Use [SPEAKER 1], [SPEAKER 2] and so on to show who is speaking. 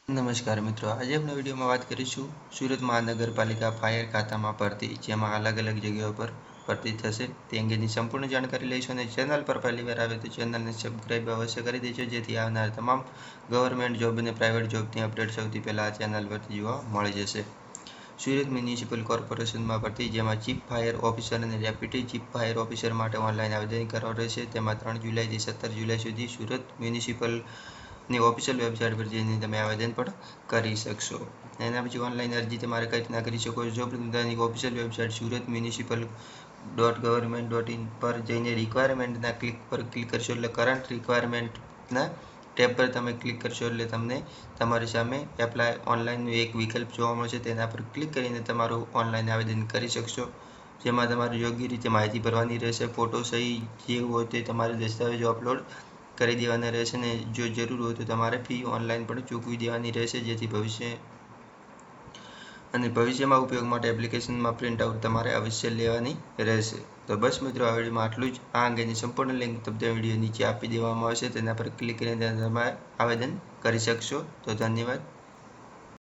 [SPEAKER 1] નમસ્કાર મિત્રો, આજે આપણે વિડીયોમાં વાત કરીશું સુરત મહાનગરપાલિકા ફાયર ખાતામાં ભરતી, જેમાં અલગ અલગ જગ્યાઓ પર ભરતી થશે તે અંગેની સંપૂર્ણ જાણકારી લઈશું. અને ચેનલ પર પહેલી વાર આવે તો ચેનલને સબસ્ક્રાઈબ અવશ્ય કરી દેજો, જેથી આવનાર તમામ ગવર્મેન્ટ જોબ અને પ્રાઇવેટ જોબની અપડેટ સૌથી પહેલાં આ ચેનલ પરથી જોવા મળી જશે. સુરત મ્યુનિસિપલ કોર્પોરેશનમાં ભરતી, જેમાં ચીફ ફાયર ઓફિસર અને ડેપ્યુટી ચીફ ફાયર ઓફિસર માટે ઓનલાઈન આવેદન કરવાનું રહેશે. તેમાં 3 જુલાઈથી 17 જુલાઈ સુધી સુરત મ્યુનિસિપલ ની ઓફિશિયલ વેબસાઇટ પર જઈને તમે આવેદન પણ કરી શકશો. એના પછી ઓનલાઈન અરજી તમારે કઈ રીતના કરી શકો છો. પોતાની official website Surat municipal .gov.in પર જઈને રિક્વાયરમેન્ટના પર ક્લિક કરશો એટલે કરંટ રિક્વાયરમેન્ટના ટેબ પર તમે ક્લિક કરશો એટલે તમને તમારી સામે એપ્લાય ઓનલાઈનનું એક વિકલ્પ જોવા મળશે. તેના પર ક્લિક કરીને તમારું ઓનલાઈન આવેદન કરી શકશો, જેમાં તમારે યોગ્ય રીતે માહિતી ભરવાની રહેશે. ફોટો સહી જે હોય તે તમારે દસ્તાવેજો અપલોડ કરી દેવાના રહેશે. અને જો જરૂર હોય તો તમારે ફી ઓનલાઈન પણ ચૂકવી દેવાની રહેશે, જેથી ભવિષ્યમાં ઉપયોગ માટે એપ્લિકેશનમાં પ્રિન્ટ આઉટ તમારે અવશ્ય લેવાની રહેશે. તો બસ મિત્રો, આ વિડીયોમાં આટલું જ. આ અંગેની સંપૂર્ણ લિંક તમને વિડીયો નીચે આપી દેવામાં આવશે, તેના પર ક્લિક કરીને તમે આવેદન કરી શકશો. તો ધન્યવાદ.